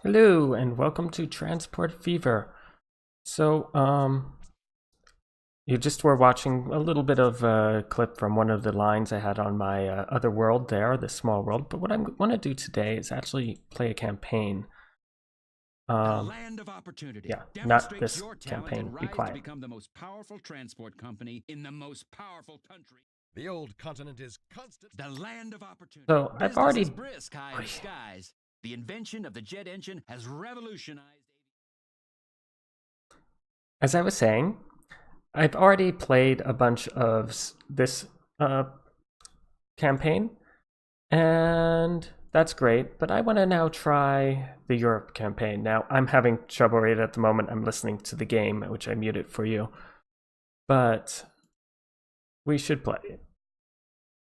Hello and welcome to Transport Fever. So, you just were watching a little bit of a clip from one of the lines I had on my other world there, the small world. But what I want to do today is actually play a campaign. Land of opportunity. Yeah, not Demonstrate this your talent campaign. and Be rise quiet. to become the most powerful transport company in the most powerful country. The old continent is constant. The land of opportunity. So I've Business already. is brisk high in the skies. The invention of the jet engine has revolutionized. As I was saying, I've already played a bunch of this campaign, and that's great, but I want to now try the Europe campaign. Now, I'm having trouble right at the moment. I'm listening to the game, which I muted for you, but we should play it.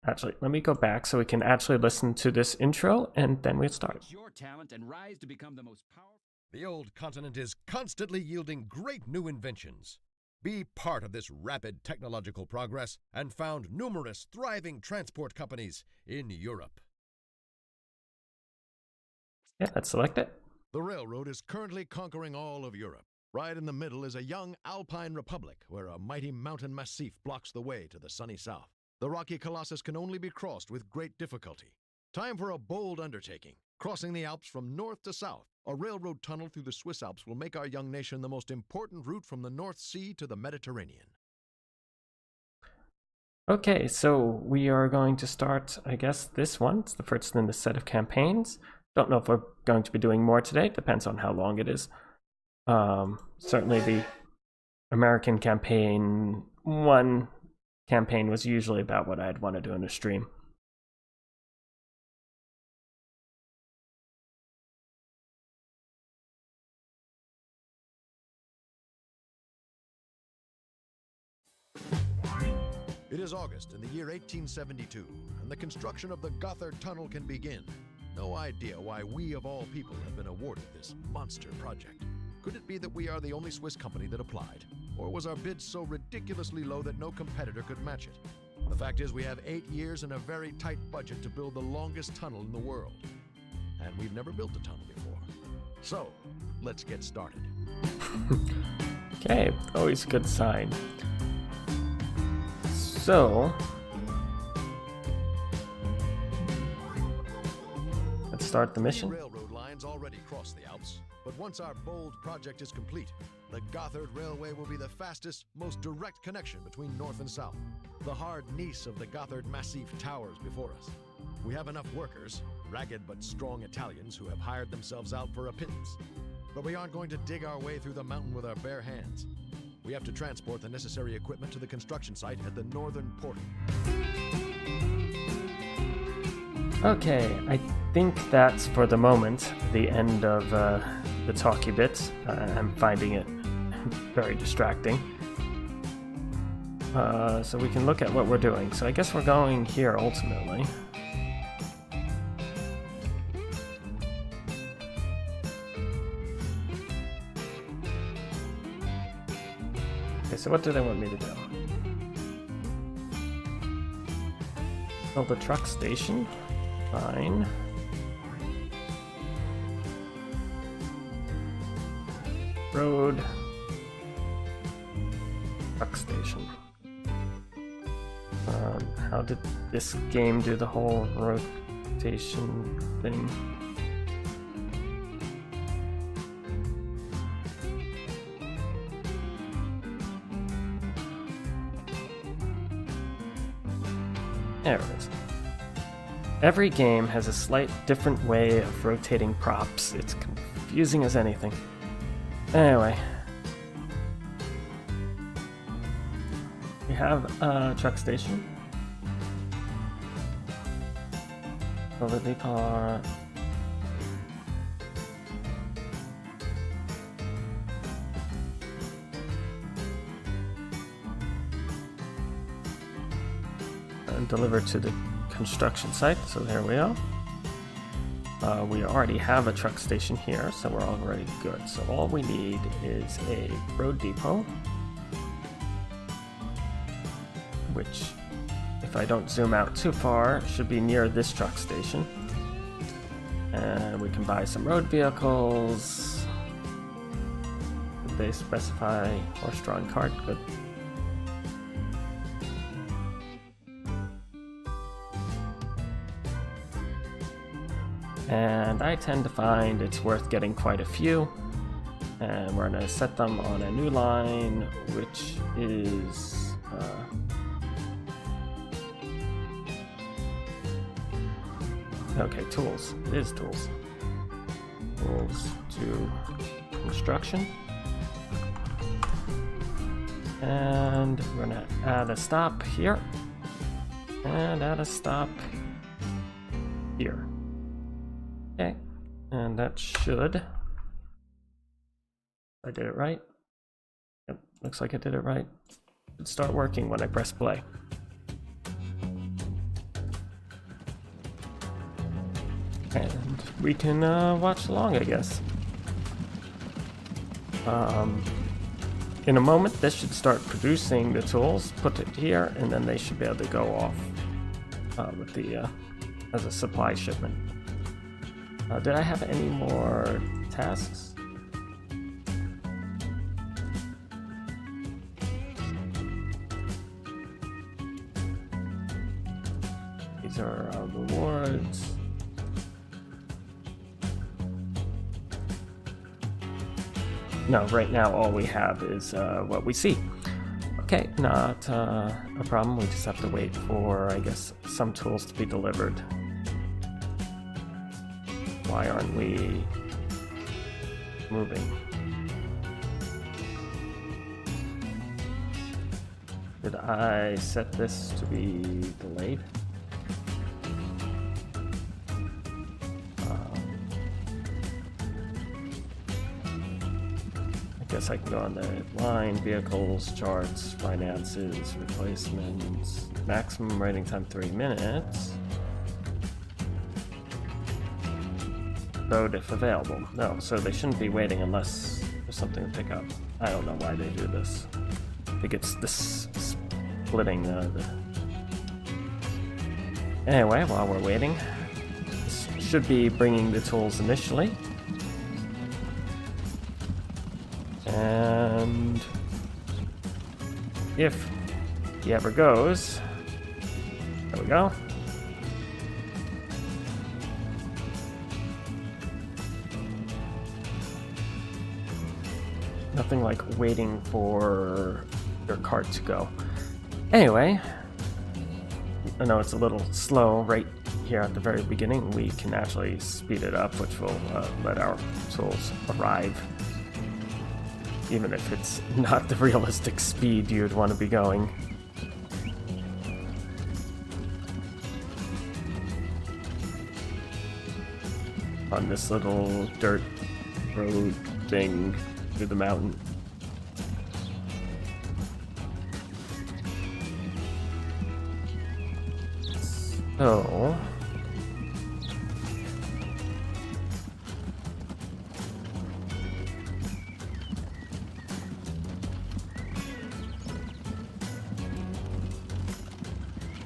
Actually, let me go back so we can actually listen to this intro, and then we'll start. Your talent and rise to become the most powerful. The old continent is constantly yielding great new inventions. Be part of this rapid technological progress and found numerous thriving transport companies in Europe. Yeah, let's select it. The railroad is currently conquering all of Europe. Right in the middle is a young alpine republic where a mighty mountain massif blocks the way to the sunny south. The rocky colossus can only be crossed with great difficulty. Time for a bold undertaking. Crossing the Alps from north to south, a railroad tunnel through the Swiss Alps will make our young nation the most important route from the North Sea to the Mediterranean. Okay, so we are going to start, I guess, this one. It's the first in the set of campaigns. Don't know if we're going to be doing more today. Depends on how long it is. Certainly the American campaign, one campaign was usually about what I'd want to do in a stream. It is August in the year 1872, and the construction of the Gotthard Tunnel can begin. No idea why we of all people have been awarded this monster project. Could it be that we are the only Swiss company that applied? Or was our bid so ridiculously low that no competitor could match it? The fact is we have 8 years and a very tight budget to build the longest tunnel in the world. And we've never built a tunnel before. So, let's get started. Okay, always a good sign. So, let's start the mission. Railroad lines already cross the Alps, but once our bold project is complete, the Gotthard Railway will be the fastest, most direct connection between north and south. The hard Nice of the Gotthard Massif towers before us. We have enough workers, ragged but strong Italians who have hired themselves out for a pittance. But we aren't going to dig our way through the mountain with our bare hands. We have to transport the necessary equipment to the construction site at the northern portal. Okay, I think that's for the moment the end of the talky bits. I'm finding it very distracting. So we can look at what we're doing. So I guess we're going here ultimately. Okay, so what do they want me to do? Build a truck station. Fine. Road. Truck station. How did this game do the whole rotation thing? There it is. Every game has a slight different way of rotating props. It's confusing as anything. Anyway. We have a truck station. Over the car. And delivered to the construction site, so there we are. We already have a truck station here, so we're already good. So all we need is a road depot, which, if I don't zoom out too far, should be near this truck station. And we can buy some road vehicles. Did they specify horse-drawn cart? Good. And I tend to find it's worth getting quite a few. And we're going to set them on a new line, which is... okay, tools. It is tools. Tools to construction. And we're going to add a stop here. And add a stop here. Okay, and that should... I did it right. Yep, looks like I did it right. Should start working when I press play. And we can watch along, I guess. In a moment, this should start producing the tools. Put it here, and then they should be able to go off with the as a supply shipment. Did I have any more tasks? These are our rewards. No, right now all we have is what we see. Okay, not a problem. We just have to wait for, I guess, some tools to be delivered. Why aren't we moving? Did I set this to be delayed? I guess I can go on the line, vehicles, charts, finances, replacements, maximum waiting time 3 minutes. Load if available. No, so they shouldn't be waiting unless there's something to pick up. I don't know why they do this. I think it's this splitting the... Anyway, while we're waiting, this should be bringing the tools initially. And if he ever goes, there we go. Nothing like waiting for your cart to go. Anyway, I know it's a little slow right here at the very beginning. We can actually speed it up, which will let our tools arrive. Even if it's not the realistic speed you'd want to be going. On this little dirt road thing through the mountain. So...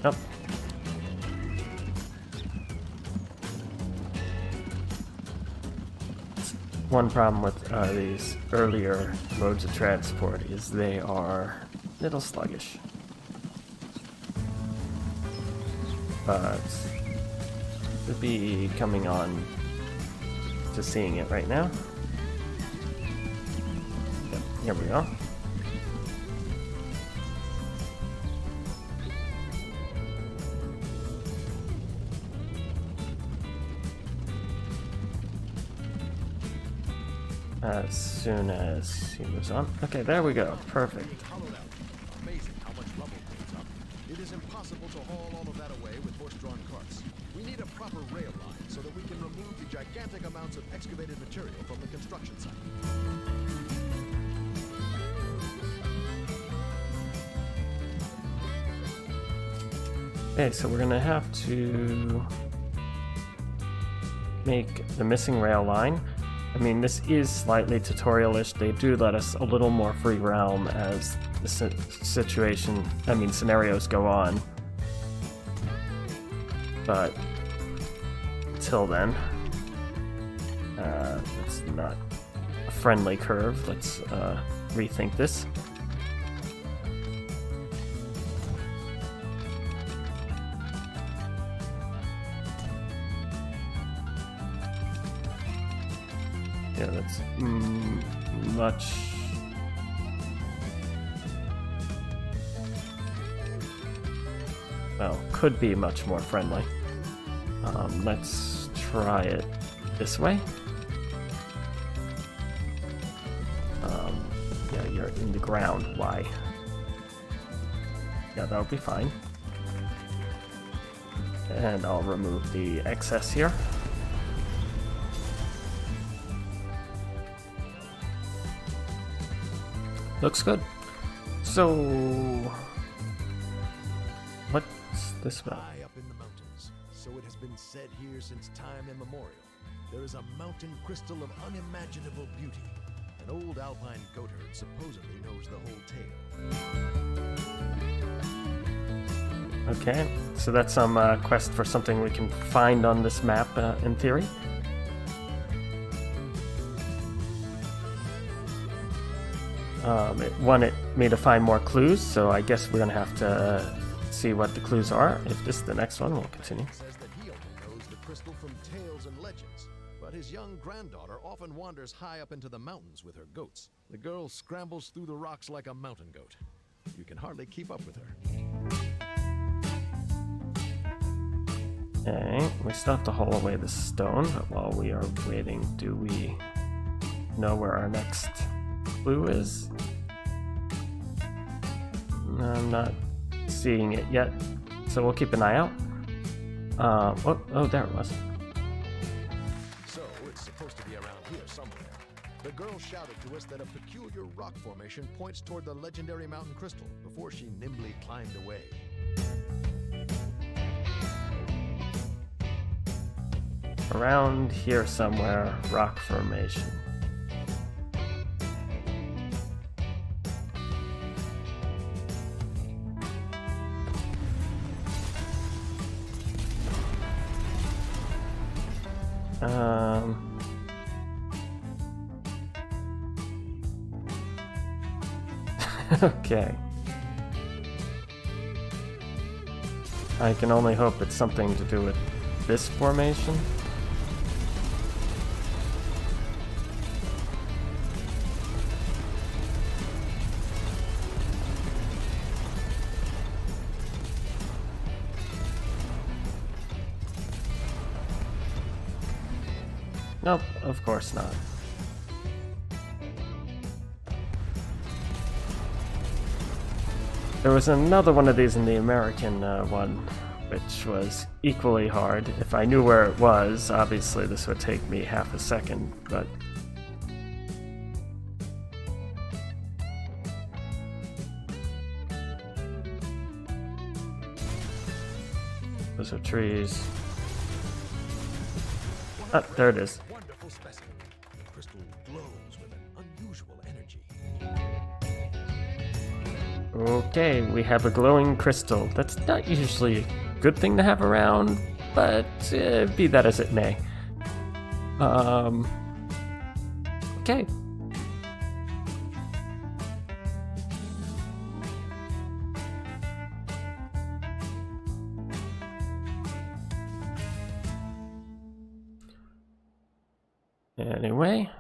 Yep. One problem with these earlier modes of transport is they are a little sluggish. But we'll be coming on to seeing it right now. Yep, here we go. As soon as he moves on. Okay, there we go. Perfect. Amazing how much rubble builds up. It is impossible to haul all of that away with horse-drawn carts. We need a proper rail line so that we can remove the gigantic amounts of excavated material from the construction site. Okay, so we're gonna have to make the missing rail line. I mean, this is slightly tutorialish. They do let us a little more free realm as the scenarios go on. But until then, It's not a friendly curve. Let's rethink this. Yeah, that's much... Well, could be much more friendly. Let's try it this way. Yeah, you're in the ground. Why? Yeah, that'll be fine. And I'll remove the excess here. Looks good. So, what's this about? High up in the mountains, so it has been said here since time immemorial, there is a mountain crystal of unimaginable beauty. An old alpine goatherd supposedly knows the whole tale. Okay, so that's some quest for something we can find on this map, in theory. It wanted me to find more clues, so I guess we're gonna have to see what the clues are. If this is the next one, we'll continue. Says that he only knows the crystal from tales and legends, but his young granddaughter often wanders high up into the mountains with her goats. The girl scrambles through the rocks like a mountain goat. You can hardly keep up with her. Okay, we still have to haul away the stone, but while we are waiting, do we know where our next clue is? No, I'm not seeing it yet, so we'll keep an eye out. Oh, there it was. So it's supposed to be around here somewhere. The girl shouted to us that a peculiar rock formation points toward the legendary mountain crystal before she nimbly climbed away. Around here somewhere, rock formation. Okay. I can only hope it's something to do with this formation. Nope, of course not. There was another one of these in the American one, which was equally hard. If I knew where it was, obviously this would take me half a second, but... Those are trees. Ah, there it is. Wonderful specimen. The crystal glows with an unusual energy. Okay, we have a glowing crystal. That's not usually a good thing to have around, but be that as it may. Okay. Anyway.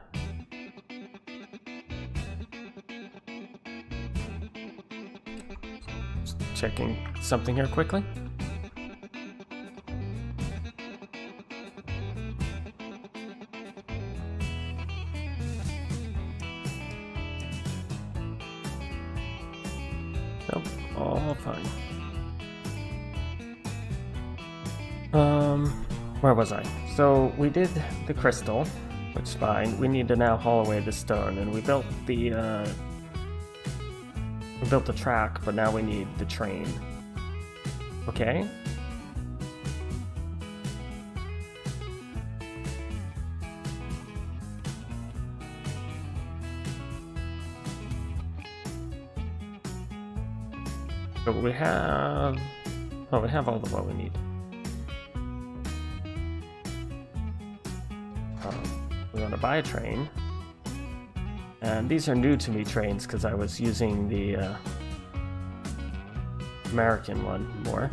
Just checking something here quickly. Nope, all fine. Where was I? So we did the crystal, which is fine. We need to now haul away the stone, and we built the track, but now we need the train. Okay. But we have... Oh, we have all the what we need. buy a train. And these are new to me trains because I was using the American one more.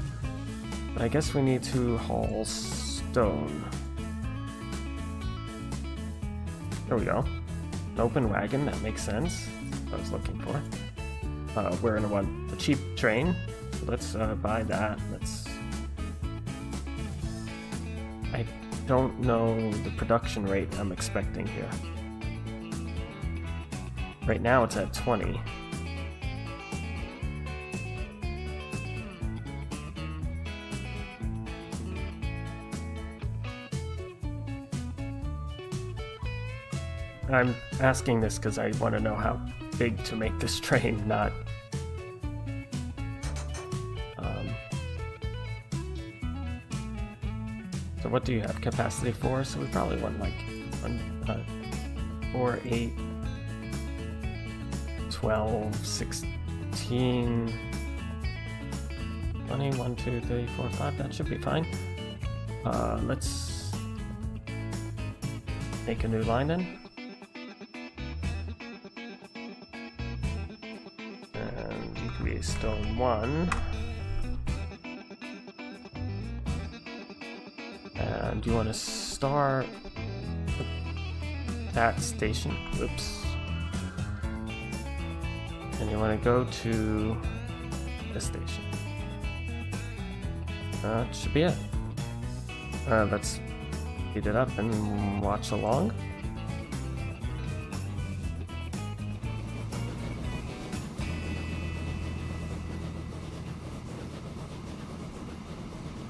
But I guess we need to haul stone. There we go. An open wagon, that makes sense. That's what I was looking for. We're gonna want a cheap train. So let's buy that. I don't know the production rate I'm expecting here. Right now it's at 20. I'm asking this because I want to know how big to make this train, not... So what do you have capacity for? So we probably want like 4, 8, 12, 16, 20, 1, 2, 3, 4, 5. That should be fine. Let's make a new line then. And create stone 1. And you want to start that station. Oops. And you want to go to this station. That should be it. Let's speed it up and watch along.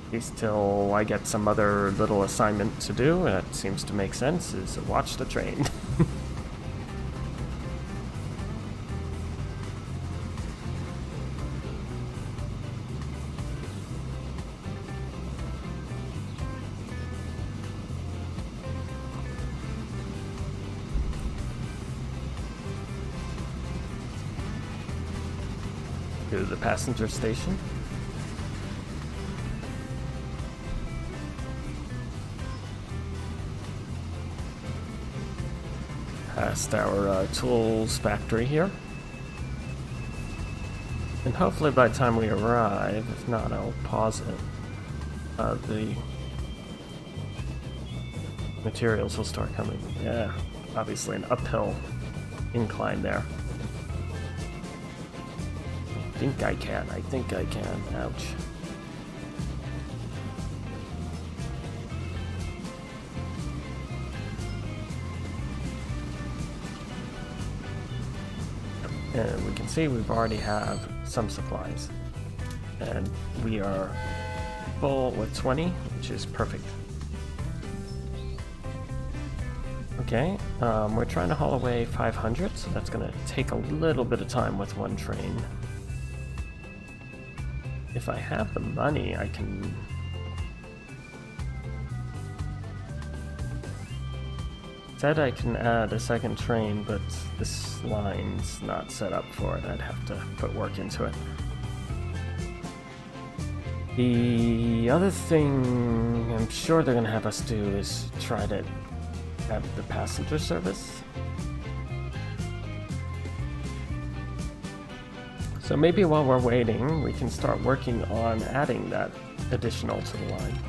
At least till I get some other little assignment to do, that seems to make sense, is watch the train. To the passenger station. Past our tools factory here. And hopefully by the time we arrive, if not, I'll pause it. The materials will start coming. Yeah, obviously an uphill incline there. I think I can. Ouch. And we can see we've already have some supplies. And we are full with 20, which is perfect. Okay, we're trying to haul away 500, so that's going to take a little bit of time with one train. If I have the money, I can... Said I can add a second train, but this line's not set up for it. I'd have to put work into it. The other thing I'm sure they're gonna have us do is try to have the passenger service. So maybe while we're waiting, we can start working on adding that additional to the line.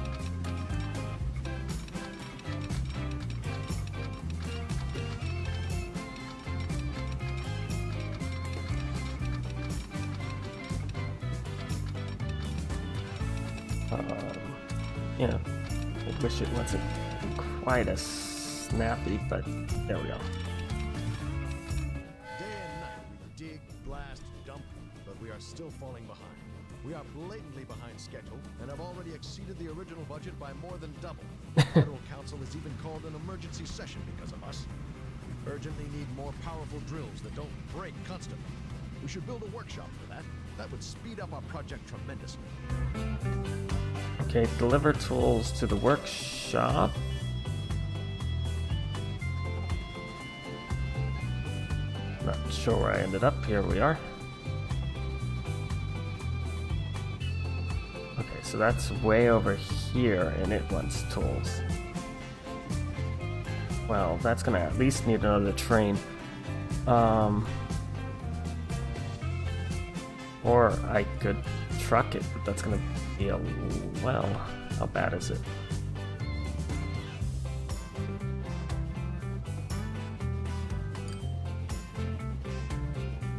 Yeah, I wish it wasn't quite as snappy, but there we go. Day and night we dig, blast, dump, but we are still falling behind. We are blatantly behind schedule and have already exceeded the original budget by more than double. The Federal Council has even called an emergency session because of us. We urgently need more powerful drills that don't break constantly. We should build a workshop for that. That would speed up our project tremendously. Okay, deliver tools to the workshop. Not sure where I ended up. Here we are. Okay, so that's way over here, and it wants tools. well, that's gonna at least need another train. Or I could truck it, but that's gonna be a... well, how bad is it?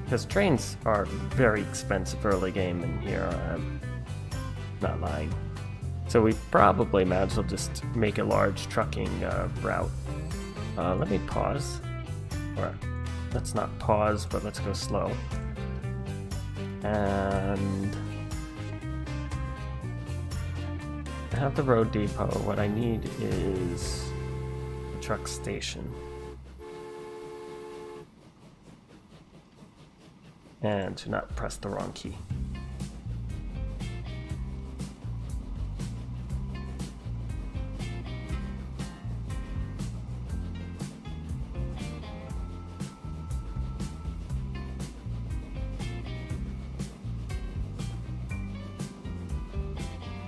Because trains are very expensive early game in here, I'm not lying. So we probably might as well just make a large trucking route. Let me pause. Or let's not pause, but let's go slow. And I have the road depot. What I need is a truck station. And to not press the wrong key.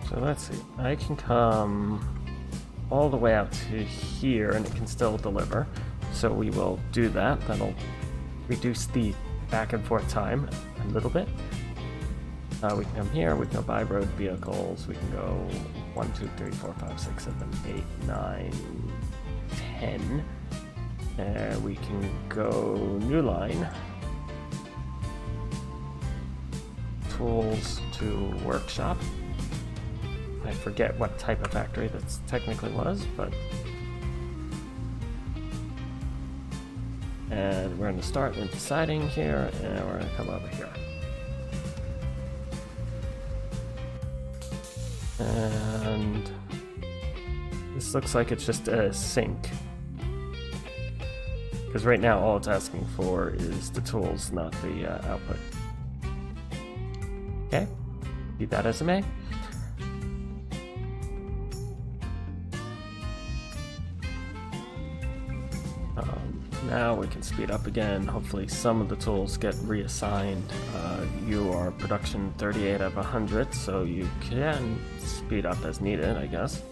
So let's see, I can come all the way out to here and it can still deliver. So we will do that. That'll reduce the back and forth time a little bit. We can come here, we can go by road vehicles, we can go 1, 2, 3, 4, 5, 6, 7, 8, 9, 10. And we can go new line. Tools to workshop. I forget what type of factory that's technically was, but... and we're going to start with deciding here, and we're going to come over here. And this looks like it's just a sink. Because right now all it's asking for is the tools, not the output. Okay, be that as it may. Now we can speed up again. Hopefully some of the tools get reassigned. You are production 38 out of 100, so you can speed up as needed, I guess.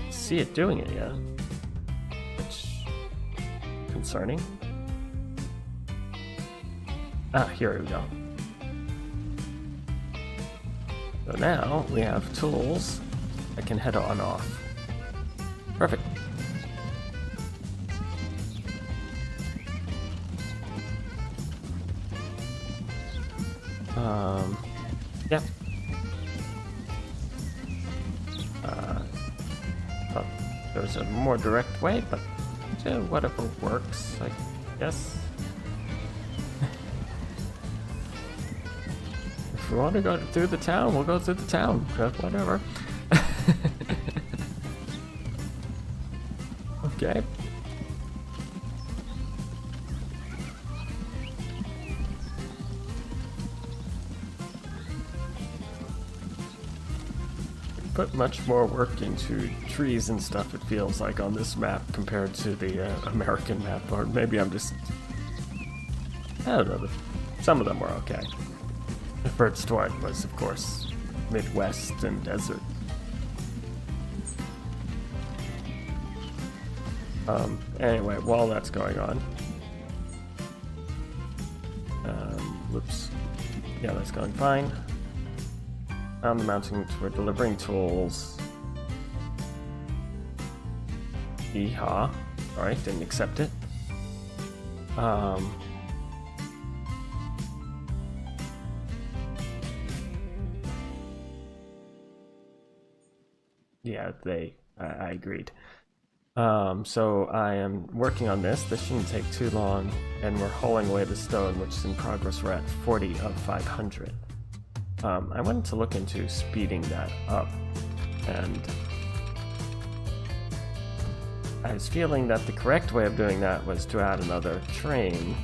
See it doing it yet, which concerning. Ah, here we go. So now we have tools that can head on off. Perfect. Yeah. Well, there's a more direct way, but whatever works, I guess. If we want to go through the town, we'll go through the town. Whatever. Okay. Put much more work into trees and stuff, it feels like, on this map compared to the American map. Or maybe I'm just... I don't know. Some of them were okay. The first one was, of course, Midwest and desert. Anyway, while that's going on... whoops. Yeah, that's going fine. On the mountain, we're delivering tools. Yeehaw. Alright, didn't accept it. Yeah, I agreed. So I am working on this. This shouldn't take too long, and we're hauling away the stone, which is in progress. We're at 40 of 500. I wanted to look into speeding that up, and I was feeling that the correct way of doing that was to add another train.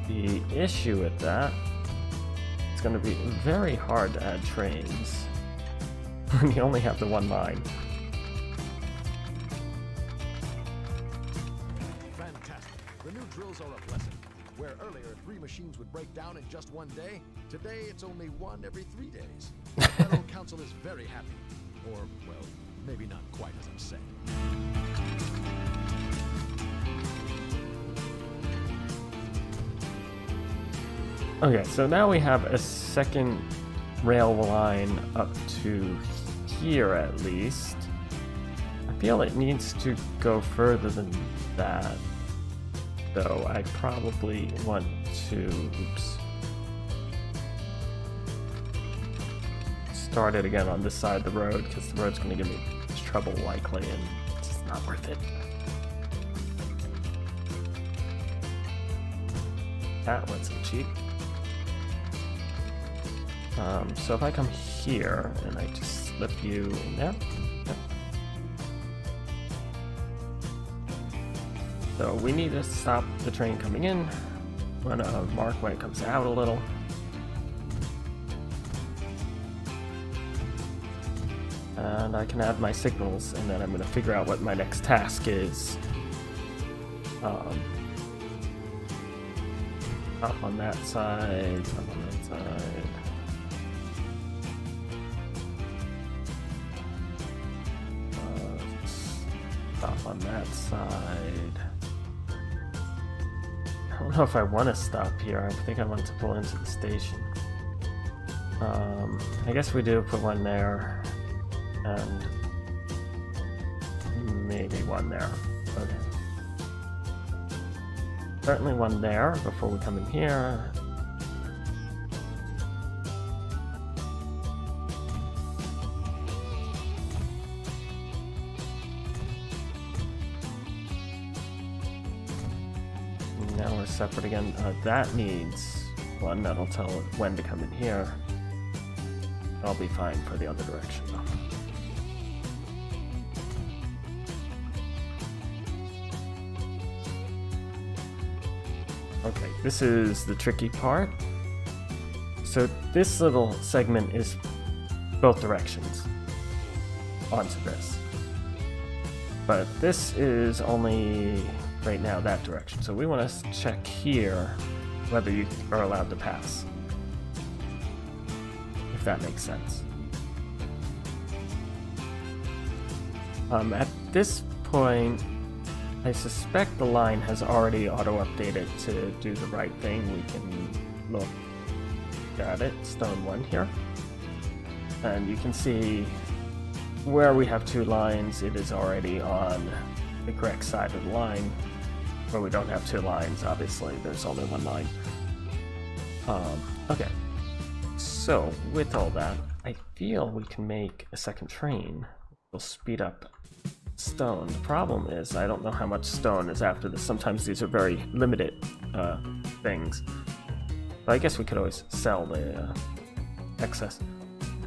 The issue with that, it's going to be very hard to add trains when you only have the one line. math lesson. Where earlier 3 machines would break down in just 1 day, today it's only 1 every 3 days. The Federal Council is very happy. Or, well, maybe not quite as upset. Okay, so now we have a second rail line up to here at least. I feel it needs to go further than that, though I probably want to, start it again on this side of the road, because the road's going to give me trouble likely, and it's just not worth it. That wasn't cheap. So if I come here and I just slip you in there. Yep. So we need to stop the train coming in. I'm gonna mark when it comes out a little. And I can add my signals, and then I'm gonna figure out what my next task is. Up on that side, up on that side. Stop on that side. I don't know if I want to stop here. I think I want to pull into the station. I guess we do put one there, and maybe one there. Okay. Certainly one there before we come in here. Now we're separate again. That needs one. That'll tell it when to come in here. I'll be fine for the other direction though. Okay, this is the tricky part. So this little segment is both directions onto this. But this is only right now that direction. So we want to check here whether you are allowed to pass. If that makes sense. At this point, I suspect the line has already auto-updated to do the right thing. We can look at it, stone 1 here. And you can see where we have 2 lines, it is already on the correct side of the line. Where we don't have 2 lines, obviously, there's only 1 line. Okay, so with all that, I feel we can make a second train. We'll speed up stone. The problem is I don't know how much stone is after this. Sometimes these are very limited things. But I guess we could always sell the excess.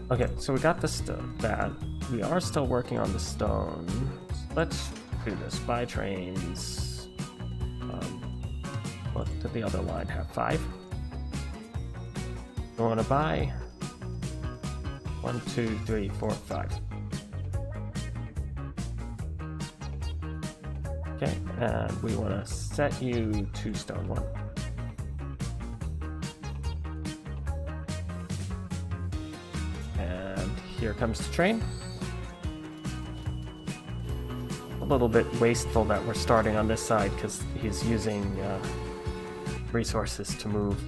Okay, so we got that. We are still working on the stone. So let's do this. Buy trains. What did the other line have? 5? You want to buy? 1, 2, 3, 4, 5. Okay, and we want to set you to stone 1. And here comes the train. A little bit wasteful that we're starting on this side because he's using resources to move.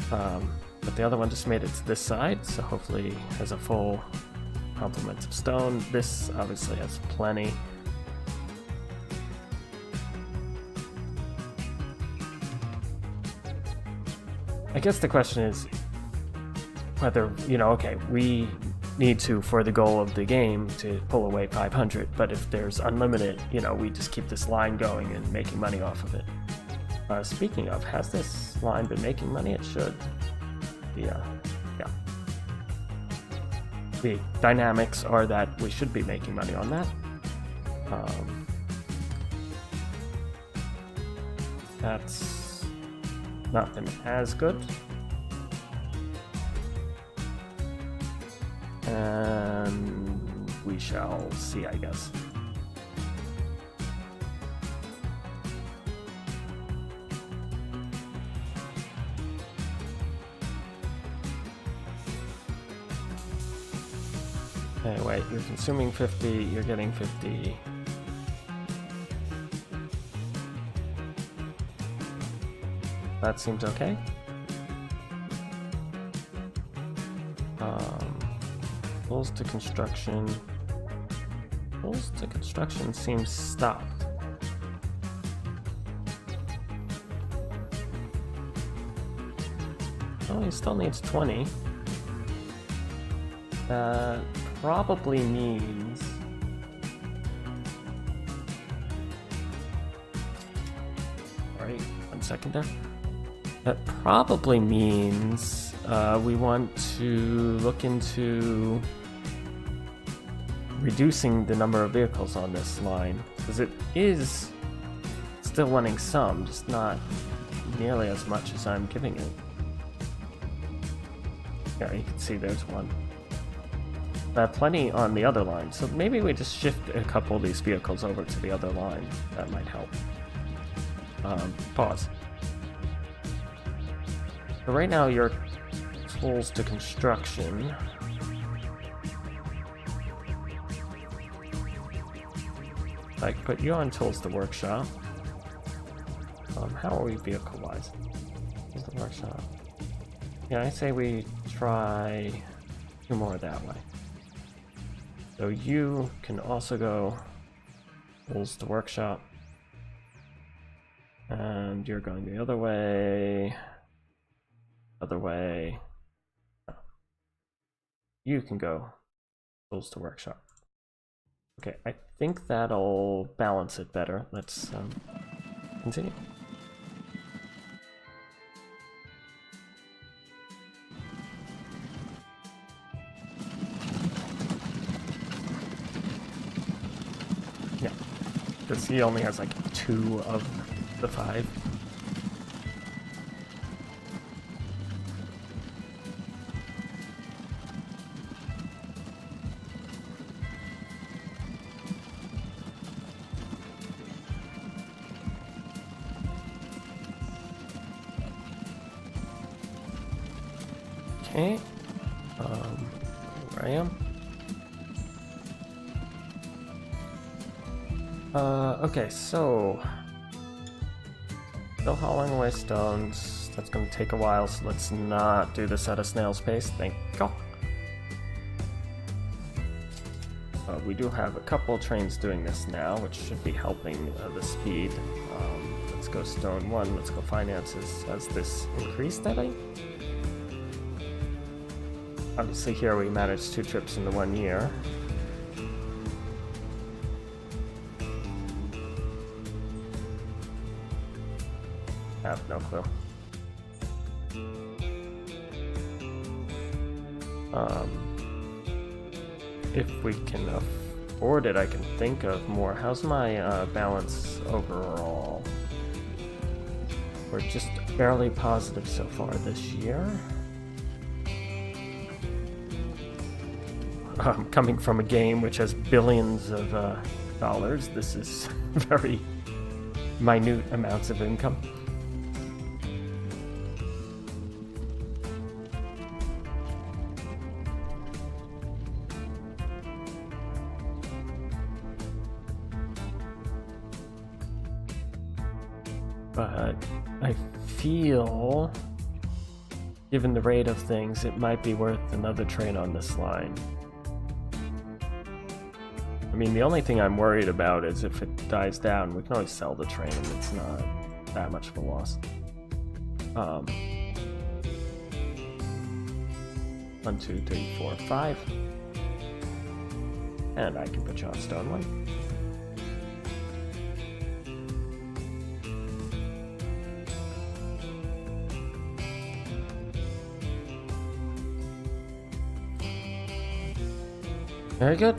But the other one just made it to this side, so hopefully has a full complement of stone. This obviously has plenty. I guess the question is whether, okay, we need to, for the goal of the game, to pull away 500, but if there's unlimited, we just keep this line going and making money off of it. Speaking of, has this line been making money? It should. Yeah. The dynamics are that we should be making money on that. That's not been as good. And we shall see, I guess. Okay, wait, you're consuming 50, you're getting 50. That seems okay. Tools to construction. Tools to construction seems stopped. Oh, he still needs 20. That probably means... Alright, 1 second there. That probably means we want to look into reducing the number of vehicles on this line, because it is still wanting some, just not nearly as much as I'm giving it. Yeah, you can see there's one. I have plenty on the other line, so maybe we just shift a couple of these vehicles over to the other line. That might help. Pause. So right now your tools to construction. Like, put you on tools to workshop. How are we vehicle-wise? Tools to workshop. Yeah, I say we try 2 more that way. So you can also go tools to workshop. And you're going the other way. Other way. You can go tools to workshop. Okay, I think that'll balance it better. Let's continue. Yeah, because he only has like 2 of the 5. Okay, where I am. Okay, so still hauling away stones. That's going to take a while, so let's not do this at a snail's pace. Thank God. We do have a couple trains doing this now, which should be helping the speed. Let's go stone 1. Let's go finances. Has this increased any? Obviously here we managed 2 trips in the 1 year. I have no clue. If we can afford it, I can think of more. How's my balance overall? We're just barely positive so far this year. Coming from a game which has billions of dollars, this is very minute amounts of income. But I feel, given the rate of things, it might be worth another train on this line. I mean, the only thing I'm worried about is if it dies down, we can always sell the train and it's not that much of a loss. 1, 2, 3, 4, 5. And I can put you on stone 1. Very good.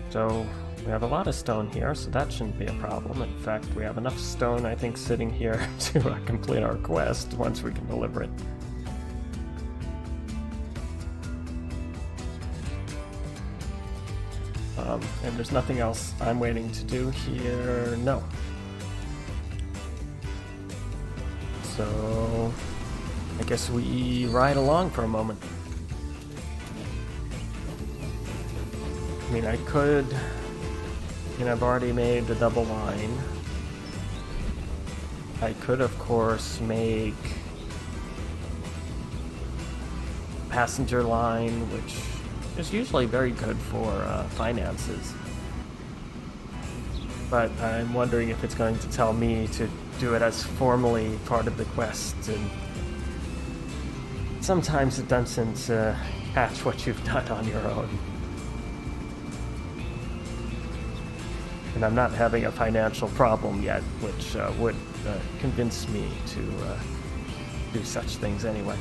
So we have a lot of stone here, so that shouldn't be a problem. In fact, we have enough stone, I think, sitting here to complete our quest once we can deliver it. And there's nothing else I'm waiting to do here. No. So I guess we ride along for a moment. I mean, I could... I've already made the double line. I could, of course, make passenger line, which is usually very good for finances. But I'm wondering if it's going to tell me to do it as formally part of the quest, and sometimes it doesn't catch what you've done on your own. And I'm not having a financial problem yet, which would convince me to do such things anyway.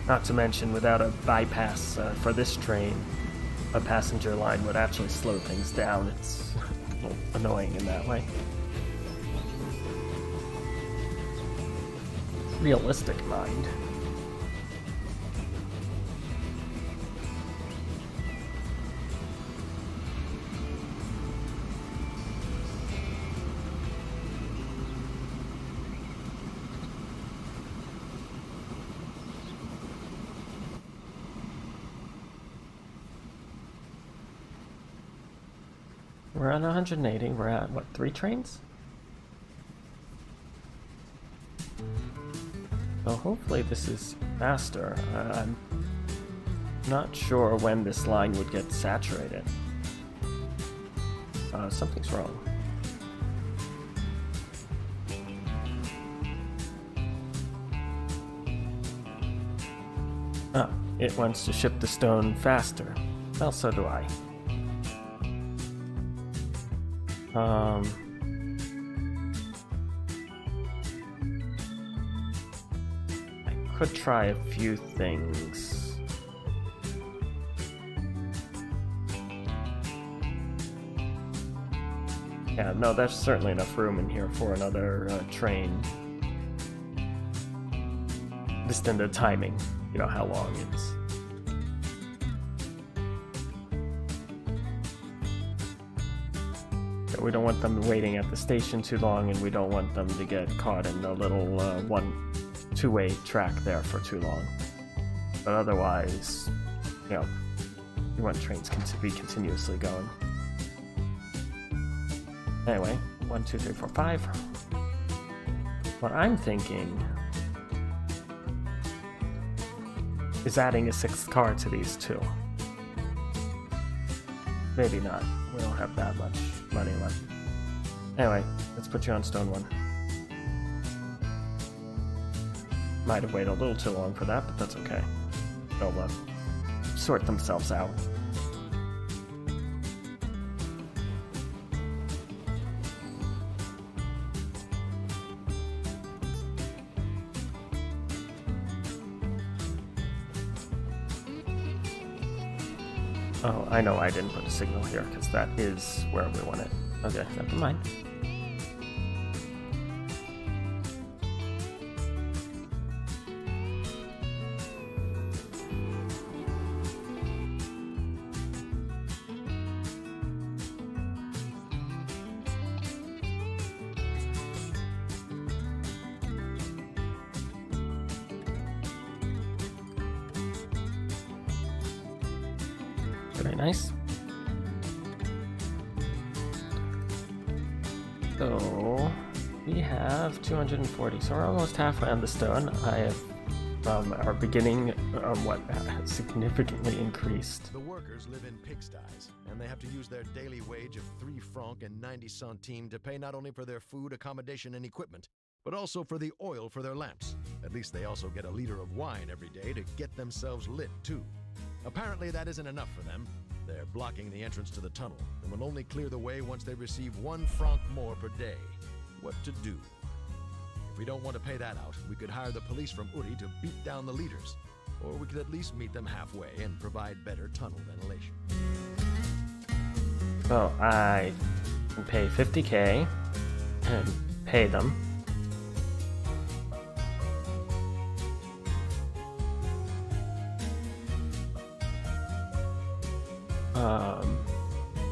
Not to mention, without a bypass for this train, a passenger line would actually slow things down. It's a little annoying in that way. Realistic mind. We're on 180. We're at, what, 3 trains? So hopefully this is faster. I'm not sure when this line would get saturated. Something's wrong. Oh, it wants to ship the stone faster. Well, so do I. I could try a few things. Yeah, no, there's certainly enough room in here for another train. Just in the timing, you know, how long it's. We don't want them waiting at the station too long, and we don't want them to get caught in the little two-way track there for too long. But otherwise, you know, we want trains to be continuously going. Anyway, 1, 2, 3, 4, 5. What I'm thinking is adding a 6th car to these 2. Maybe not. We don't have that much money left. Anyway, let's put you on stone 1. Might have waited a little too long for that, but that's okay. They'll sort themselves out. Oh, I know I didn't put a signal here, because that is where we want it. Okay, never mind. Very nice. So we have 240, so we're almost halfway on the stone. I have, from our beginning, significantly increased. The workers live in pigsties, and they have to use their daily wage of 3 francs and 90 centimes to pay not only for their food, accommodation, and equipment, but also for the oil for their lamps. At least they also get a liter of wine every day to get themselves lit, too. Apparently that isn't enough for them. They're blocking the entrance to the tunnel and will only clear the way once they receive 1 franc more per day. What to do? If we don't want to pay that out, we could hire the police from Uri to beat down the leaders. Or we could at least meet them halfway and provide better tunnel ventilation. So I can pay 50k and pay them.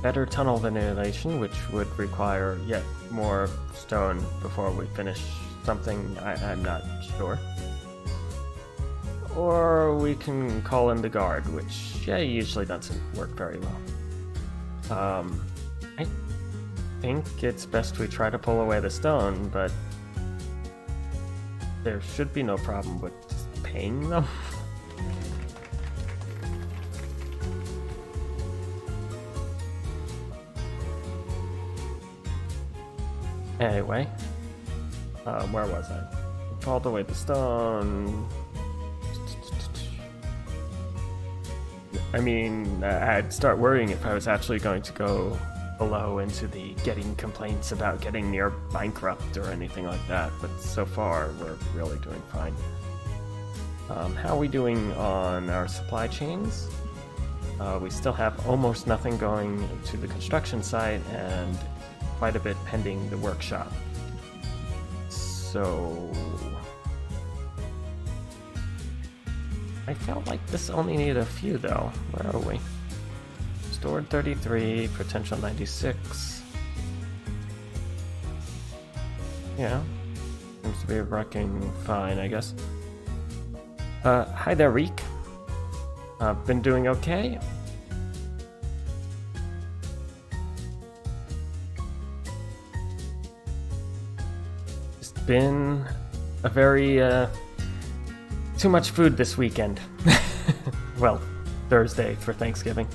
better tunnel ventilation, which would require yet more stone before we finish something. I'm not sure. Or we can call in the guard, which usually doesn't work very well. I think it's best we try to pull away the stone, but there should be no problem with just paying them. Anyway, where was I? Pulled away the stone. I mean, I'd start worrying if I was actually going to go below into the getting complaints about getting near bankrupt or anything like that, but so far we're really doing fine. How are we doing on our supply chains? We still have almost nothing going to the construction site and quite a bit pending the workshop. So I felt like this only needed a few though. Where are we? Stored 33, potential 96. Yeah, seems to be working fine, I guess. Hi there, Reek. Been doing okay? It's been a very, too much food this weekend. Well, Thursday for Thanksgiving.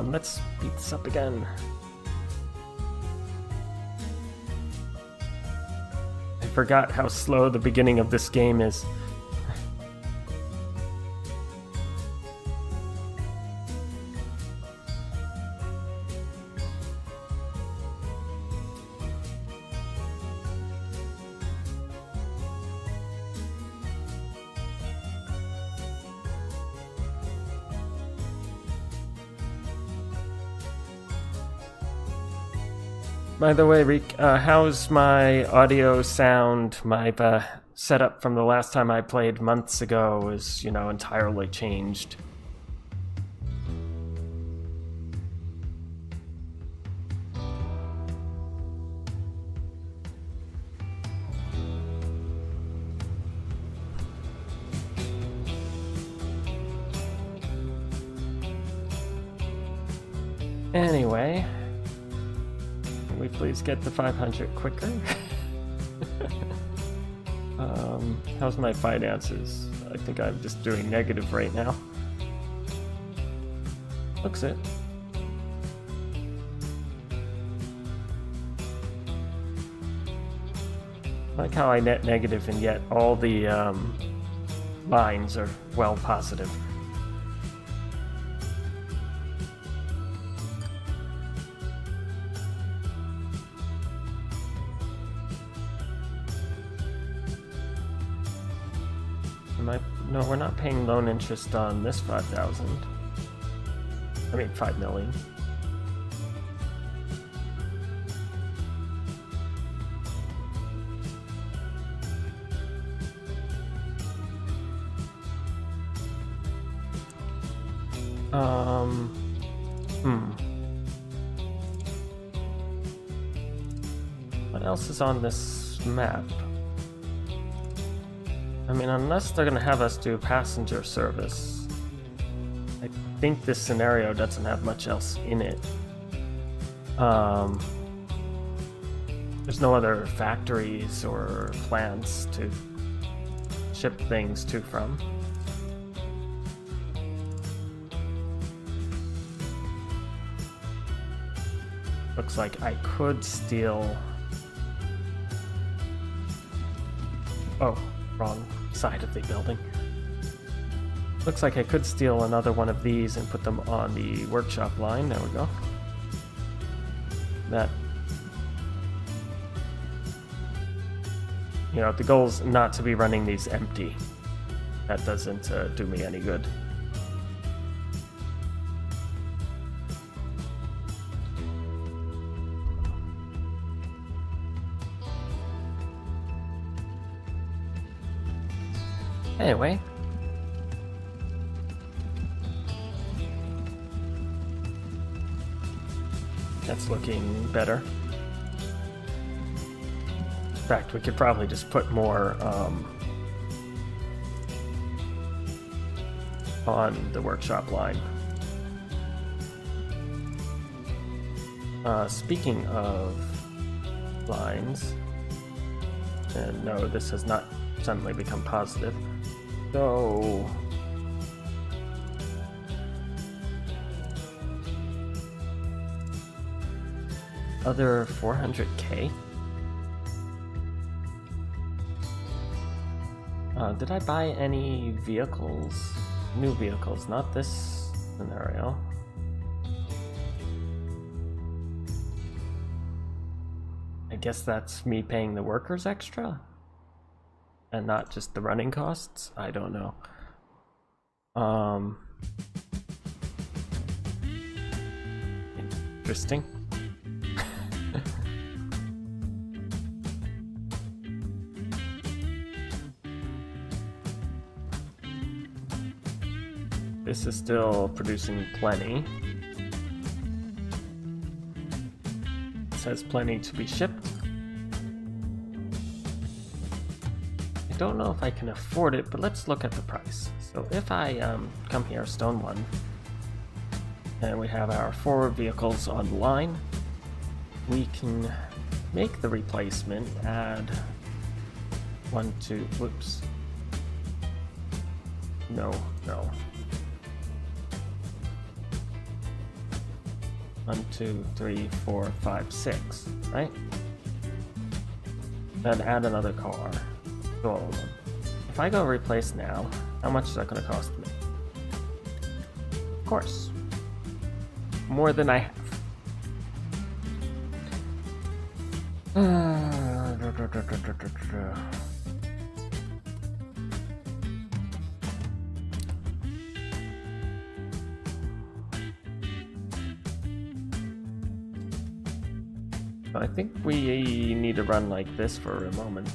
Let's beat this up again. I forgot how slow the beginning of this game is. By the way, Reek, how's my audio sound? My setup from the last time I played months ago is, entirely changed. Anyway, can we please get to 500 quicker? How's my finances? I think I'm just doing negative right now. Looks it. I like how I net negative and yet all the lines are well positive. No, we're not paying loan interest on this 5,000. I mean, 5 million. What else is on this map? I mean, unless they're gonna have us do passenger service, I think this scenario doesn't have much else in it. There's no other factories or plants to ship things to from. Looks like I could steal... Oh, wrong side of the building. Looks like I could steal another one of these and put them on the workshop line. There we go. That... the goal's not to be running these empty. That doesn't do me any good. Anyway, That's looking better. In fact, we could probably just put more on the workshop line. Speaking of lines, and no, this has not suddenly become positive. So other 400k. Did I buy any vehicles? New vehicles, not this scenario. I guess that's me paying the workers extra and not just the running costs. I don't know. Interesting. This is still producing plenty. It says plenty to be shipped. I don't know if I can afford it, but let's look at the price. So if I come here, Stone 1, and we have our 4 vehicles on the line, we can make the replacement, add 1, 2, whoops. No. 1, 2, 3, 4, 5, 6, right? Then add another car to all of them. If I go replace now, how much is that going to cost me? Of course, more than I have. I think we need to run like this for a moment.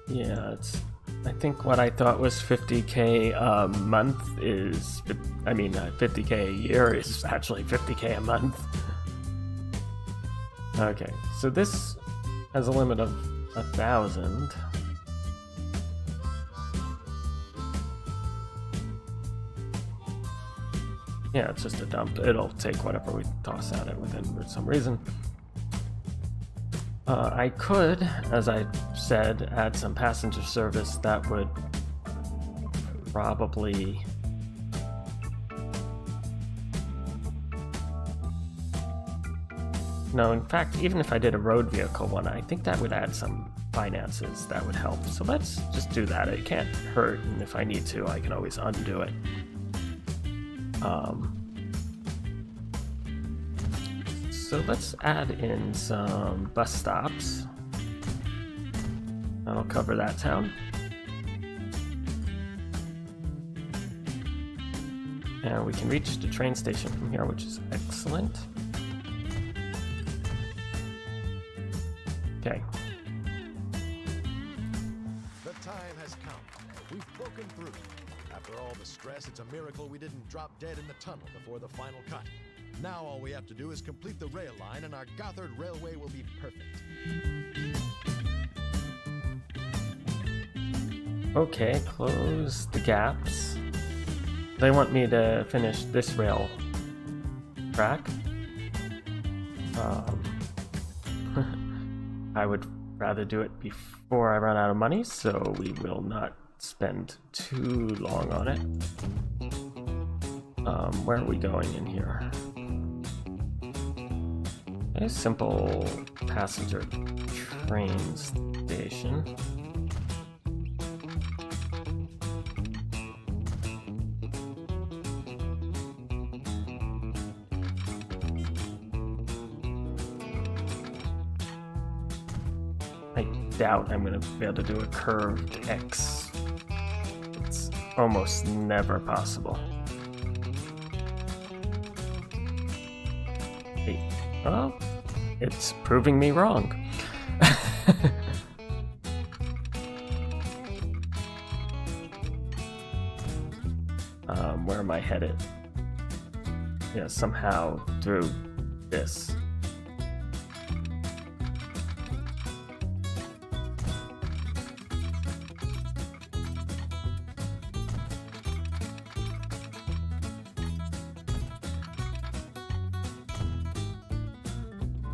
Yeah, I think what I thought was 50k a month is, 50k a year is actually 50k a month. Okay, so this has a limit of 1,000. Yeah, it's just a dump. It'll take whatever we toss at it within for some reason. I could, as I said, add some passenger service that would probably... No, in fact, even if I did a road vehicle one, I think that would add some finances that would help. So let's just do that. It can't hurt, and if I need to, I can always undo it. So let's add in some bus stops. That'll cover that town. And we can reach the train station from here, which is excellent. Okay. The time has come. We've broken through. After all the stress, it's a miracle we didn't drop dead in the tunnel before the final cut. Now all we have to do is complete the rail line and our Gotthard Railway will be perfect. Okay, close the gaps. They want me to finish this rail track. I would rather do it before I run out of money, so we will not spend too long on it. Where are we going in here? A simple passenger train station. I doubt I'm going to be able to do a curved X. It's almost never possible. Hey. Well, it's proving me wrong. Where am I headed? Yeah, somehow through this.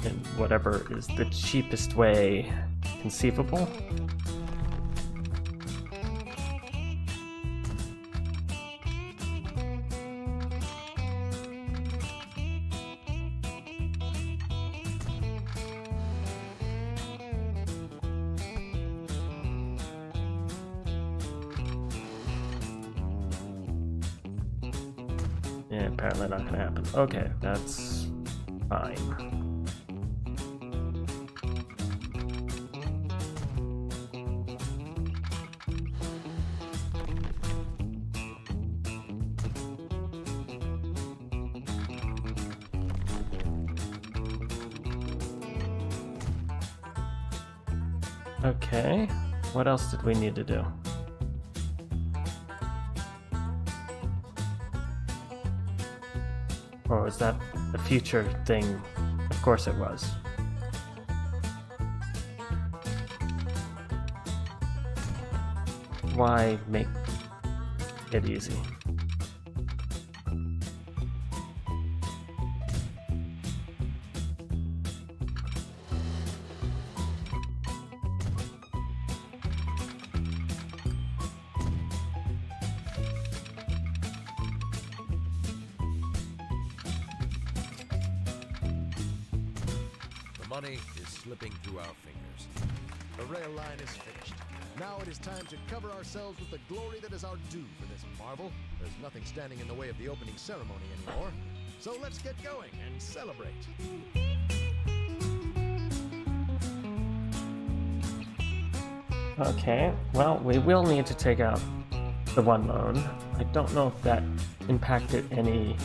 And whatever is the cheapest way conceivable. Yeah, apparently not gonna happen. Okay, that's fine. Okay, what else did we need to do? Or was that a future thing? Of course it was. Why make it easy? Money is slipping through our fingers. The rail line is finished. Now it is time to cover ourselves with the glory that is our due for this marvel. There's nothing standing in the way of the opening ceremony anymore. So let's get going and celebrate. Okay, well, we will need to take out the one loan. I don't know if that impacted any...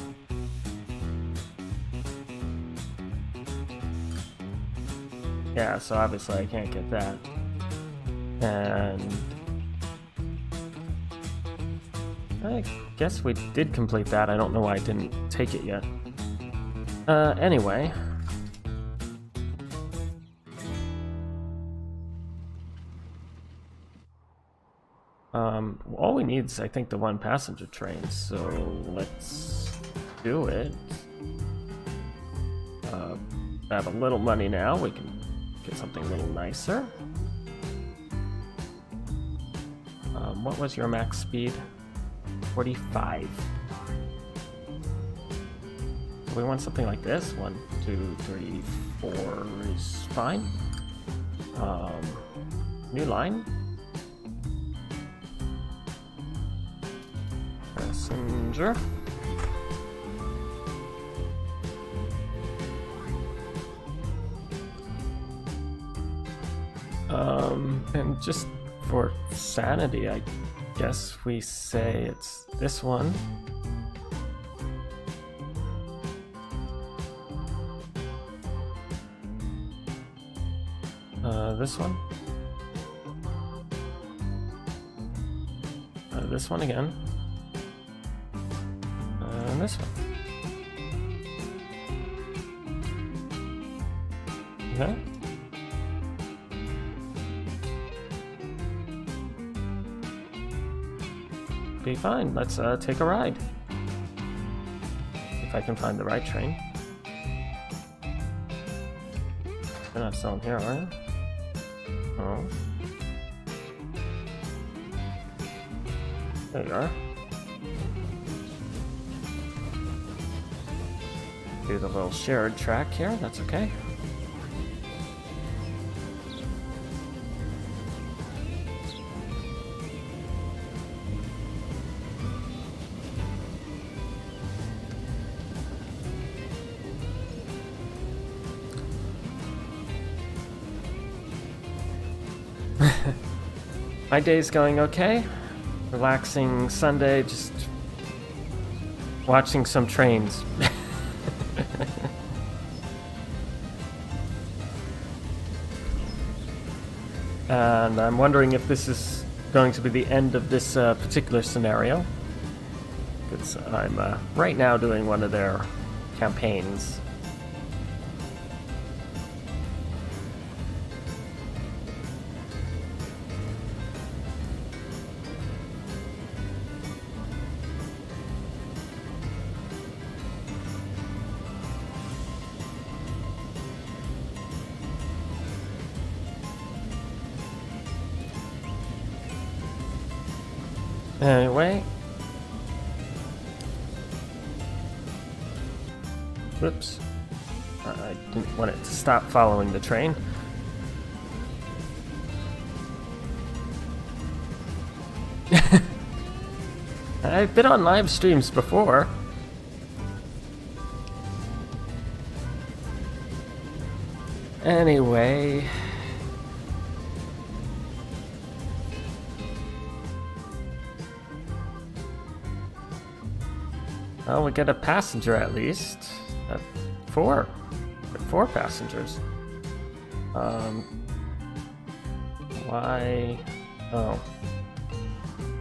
Yeah, so obviously I can't get that. And... I guess we did complete that. I don't know why I didn't take it yet. Anyway... all we need is, I think, the one passenger train, so let's do it. I have a little money now, we can get something a little nicer. What was your max speed? 45. So we want something like this. 1, 2, 3, 4 is fine. New line. Passenger. And just for sanity, I guess we say it's this one. This one. This one again. And this one. Okay. Be fine. Let's take a ride. If I can find the right train. They're not selling here, are they? Oh. There you are. Do the little shared track here, that's okay. My day's going okay. Relaxing Sunday, just watching some trains. And I'm wondering if this is going to be the end of this particular scenario. Because I'm right now doing one of their campaigns. Anyway. Whoops. I didn't want it to stop following the train. I've been on live streams before. Anyway. Well, we get a passenger at least. Four passengers. Why? Oh.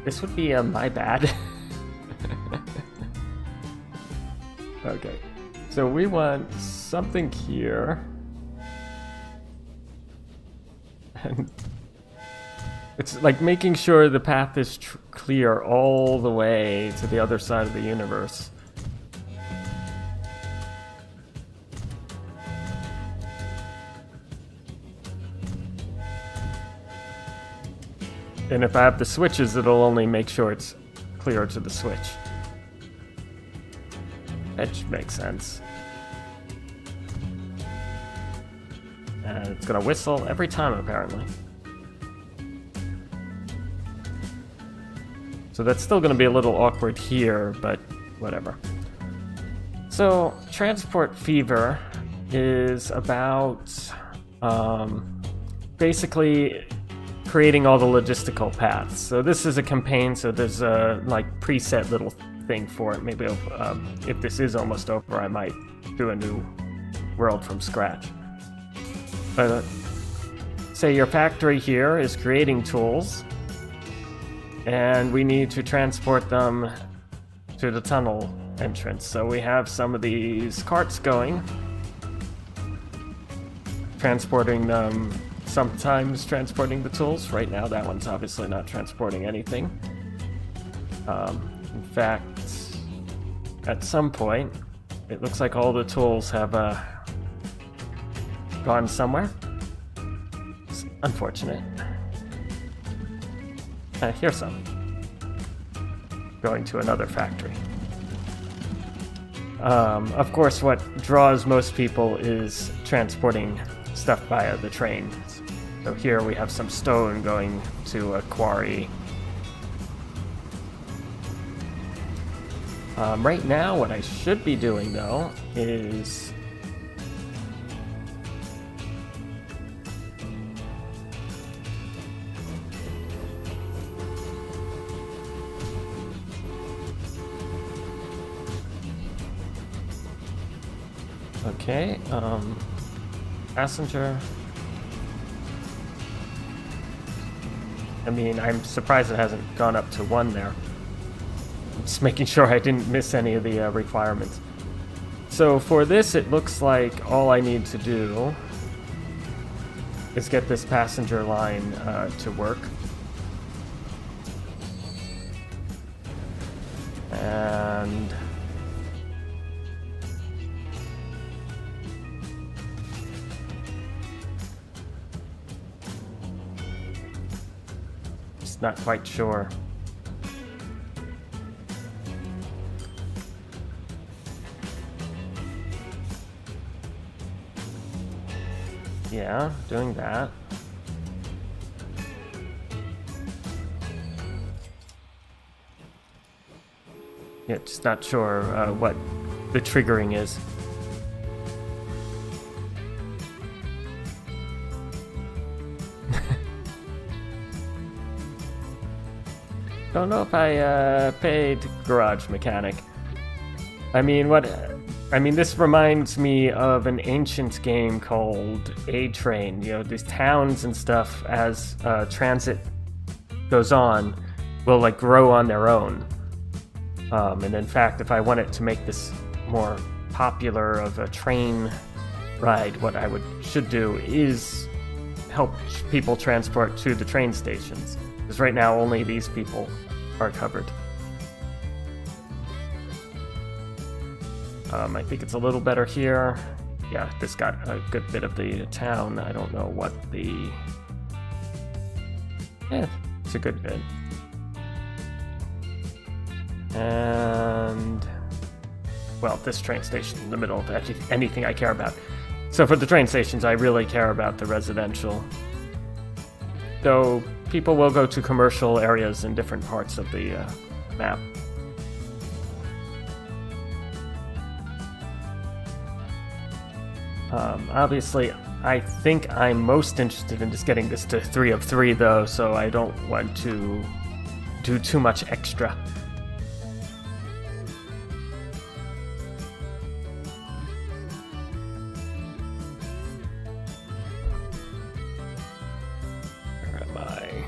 This would be my bad. Okay. So we want something here. And it's like making sure the path is clear all the way to the other side of the universe. And if I have the switches, it'll only make sure it's clear to the switch. That makes sense. And it's gonna whistle every time, apparently. So that's still gonna be a little awkward here, but whatever. So, Transport Fever is about basically creating all the logistical paths. So this is a campaign, so there's a like preset little thing for it. Maybe if this is almost over, I might do a new world from scratch. But say your factory here is creating tools, and we need to transport them to the tunnel entrance. So we have some of these carts going, transporting them. Sometimes transporting the tools. Right now, that one's obviously not transporting anything. In fact, at some point, it looks like all the tools have gone somewhere. It's unfortunate. Here's some. Going to another factory. Of course, what draws most people is transporting stuff via the train. So here we have some stone going to a quarry. Right now, what I should be doing, though, is okay, passenger. I mean, I'm surprised it hasn't gone up to 1 there. I'm just making sure I didn't miss any of the requirements. So for this, it looks like all I need to do is get this passenger line to work. And just not quite sure. Yeah, doing that. Yeah, just not sure what the triggering is. Don't know if I paid Garage Mechanic. I mean, what I mean, this reminds me of an ancient game called A Train. You know, these towns and stuff, as transit goes on, will like grow on their own. And in fact, if I wanted to make this more popular of a train ride, what I should do is help people transport to the train stations. Because right now, only these people are covered. I think it's a little better here. Yeah, this got a good bit of the town. I don't know what the... it's a good bit. And... well, this train station in the middle of anything I care about. So for the train stations, I really care about the residential. Though people will go to commercial areas in different parts of the map. Obviously, I think I'm most interested in just getting this to 3 of 3, though, so I don't want to do too much extra. Where am I?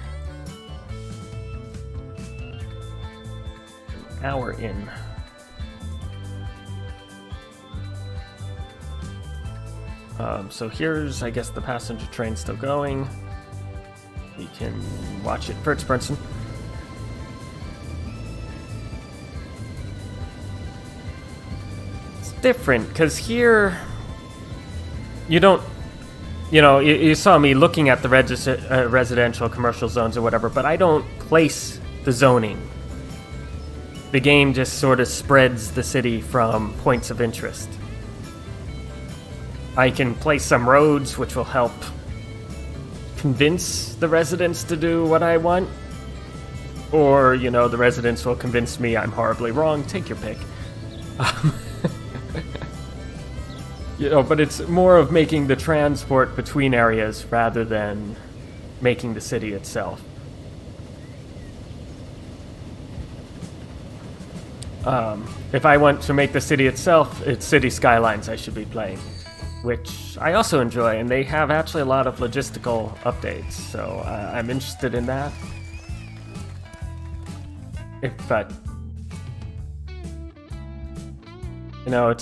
An hour in. So here's, I guess, the passenger train still going. You can watch it first person. It's different, because here, you don't, you know, you saw me looking at the residential commercial zones or whatever, but I don't place the zoning. The game just sort of spreads the city from points of interest. I can place some roads, which will help convince the residents to do what I want. Or, you know, the residents will convince me I'm horribly wrong. Take your pick. You know, but it's more of making the transport between areas rather than making the city itself. If I want to make the city itself, it's City Skylines I should be playing, which I also enjoy, and they have actually a lot of logistical updates, so I'm interested in that. But you know,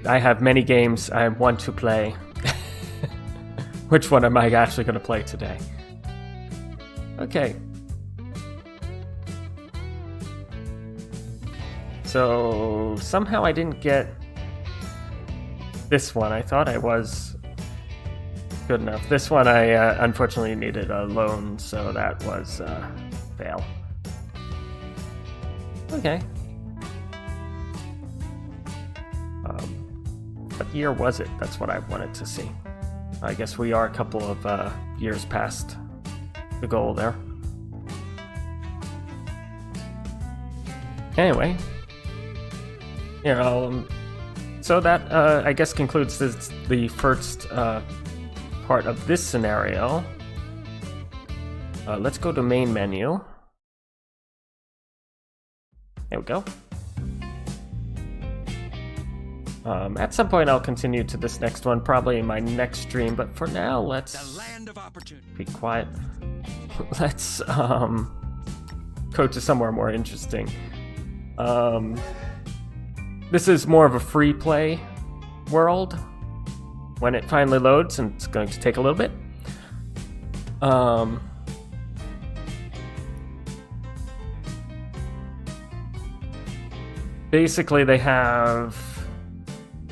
I have many games I want to play. Which one am I actually going to play today? Okay. So somehow I didn't get this one. I thought I was good enough. This one I unfortunately needed a loan, so that was fail. Okay. What year was it? That's what I wanted to see. I guess we are a couple of years past the goal there. Anyway. You know, so that, I guess, concludes the first part of this scenario. Let's go to main menu. There we go. At some point I'll continue to this next one, probably in my next stream, but for now, let's The land of opportunity. be quiet. Let's go to somewhere more interesting. This is more of a free play world when it finally loads, and it's going to take a little bit. Basically, they have,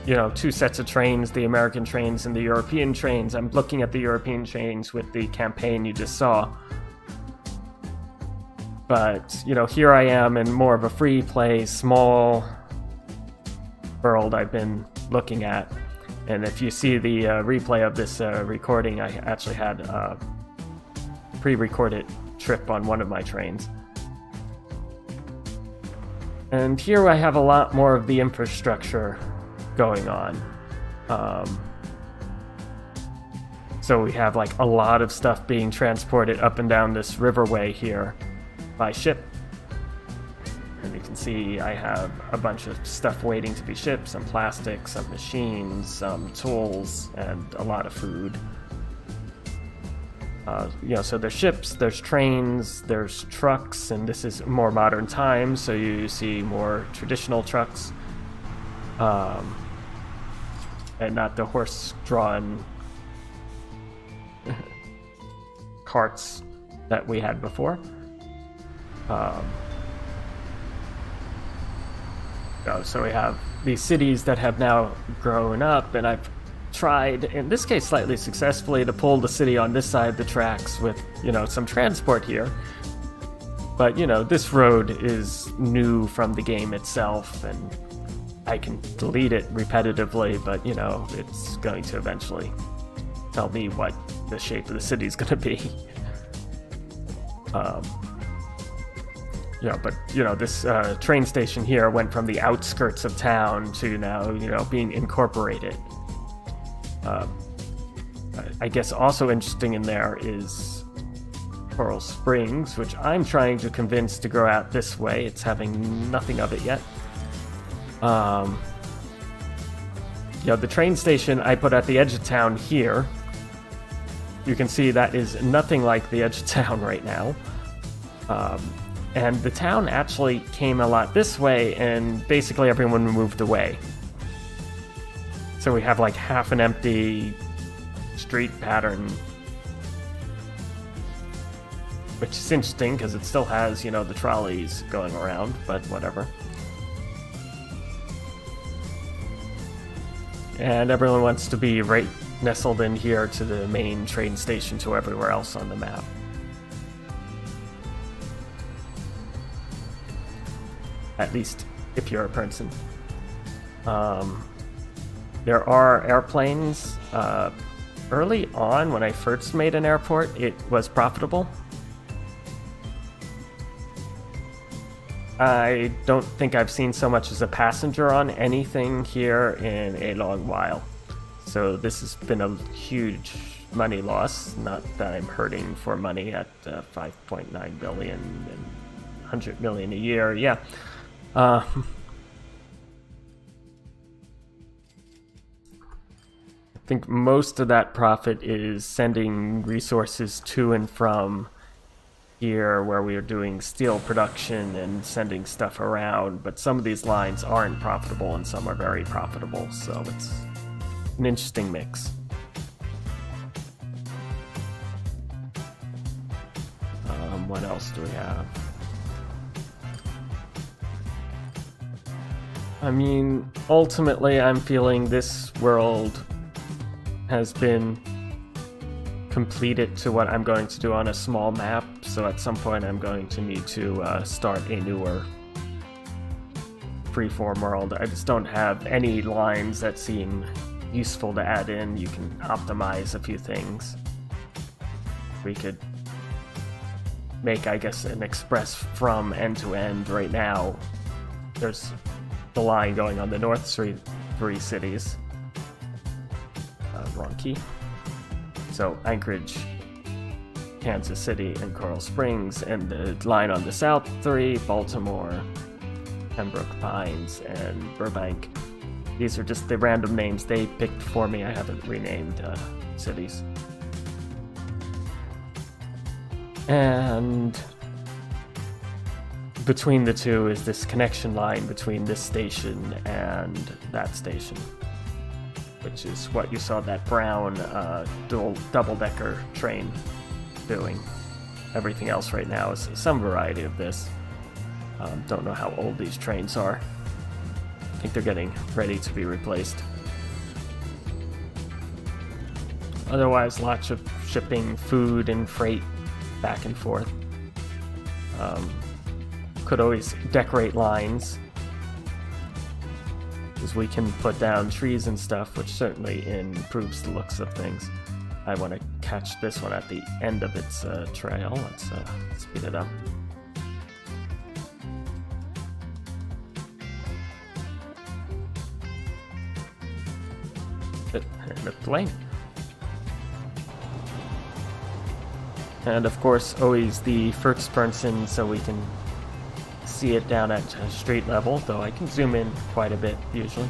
you know, two sets of trains, the American trains and the European trains. I'm looking at the European trains with the campaign you just saw. But, you know, here I am in more of a free play, small world I've been looking at. And if you see the replay of this recording, I actually had a pre-recorded trip on one of my trains. And here I have a lot more of the infrastructure going on. So we have like a lot of stuff being transported up and down this riverway here by ship. And you can can see I have a bunch of stuff waiting to be shipped, some plastics, some machines, some tools, and a lot of food. So there's ships, there's trains, there's trucks, and this is more modern times, so you see more traditional trucks. And not the horse-drawn carts that we had before. So we have these cities that have now grown up, and I've tried, in this case slightly successfully, to pull the city on this side of the tracks with, some transport here. But, this road is new from the game itself, and I can delete it repetitively, but, it's going to eventually tell me what the shape of the city is going to be. This train station here went from the outskirts of town to now, being incorporated. I guess also interesting in there is Coral Springs, which I'm trying to convince to grow out this way. It's having nothing of it yet. The train station I put at the edge of town here. You can see that is nothing like the edge of town right now. And the town actually came a lot this way, and basically everyone moved away. So we have like half an empty street pattern, which is interesting because it still has, the trolleys going around, but whatever. And everyone wants to be right nestled in here to the main train station to everywhere else on the map. At least if you're a person. There are airplanes. Early on, when I first made an airport, it was profitable. I don't think I've seen so much as a passenger on anything here in a long while. So this has been a huge money loss. Not that I'm hurting for money at 5.9 billion and 100 million a year. Yeah. I think most of that profit is sending resources to and from here where we are doing steel production and sending stuff around, but some of these lines aren't profitable and some are very profitable, so it's an interesting mix. What else do we have? I mean, ultimately I'm feeling this world has been completed to what I'm going to do on a small map, so at some point I'm going to need to start a newer freeform world. I just don't have any lines that seem useful to add in. You can optimize a few things. We could make, I guess, an express from end to end. Right now, there's the line going on the north three cities. Wrong key. So Anchorage, Kansas City, and Coral Springs, and the line on the south three, Baltimore, Pembroke Pines, and Burbank. These are just the random names they picked for me. I haven't renamed cities. And between the two is this connection line between this station and that station, which is what you saw that brown double-decker train doing. Everything else right now is some variety of this. Don't know how old these trains are. I think they're getting ready to be replaced. Otherwise, lots of shipping food and freight back and forth. Could always decorate lines, because we can put down trees and stuff, which certainly improves the looks of things. I want to catch this one at the end of its trail. Let's speed it up. The plane. And of course, always the first person, so we can see it down at street level, though I can zoom in quite a bit usually.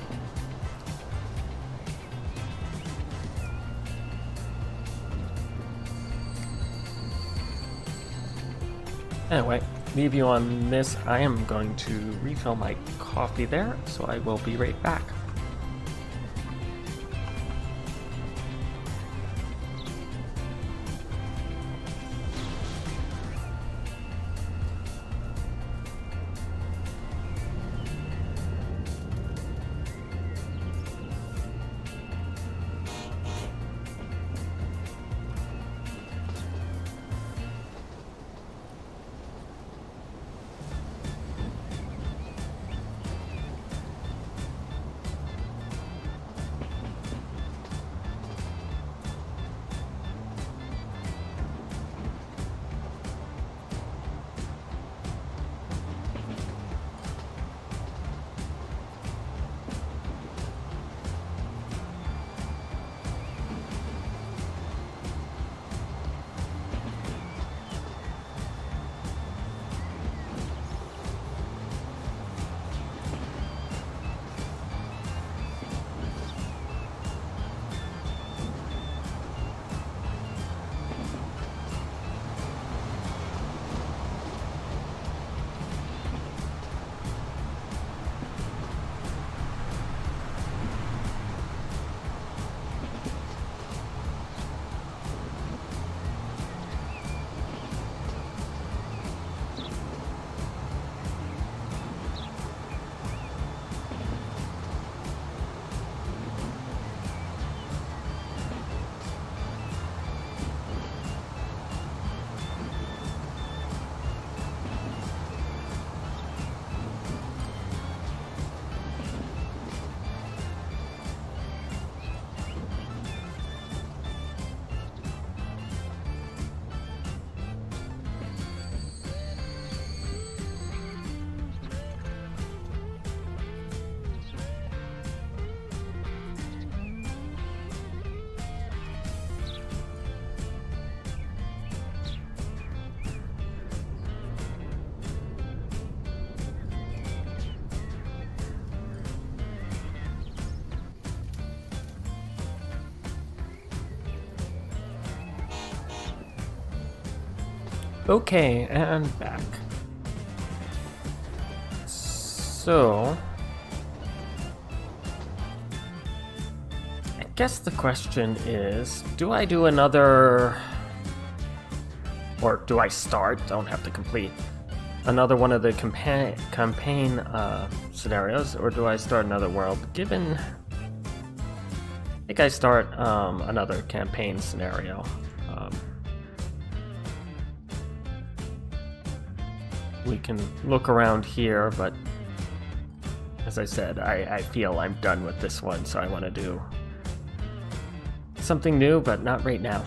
Anyway, leave you on this. I am going to refill my coffee there, so I will be right back. Okay, and back. So, I guess the question is, do I do another, or do I start, don't have to complete, another one of the campaign scenarios, or do I start another world? Given, I think I start another campaign scenario. We can look around here, but as I said, I feel I'm done with this one, so I want to do something new, but not right now.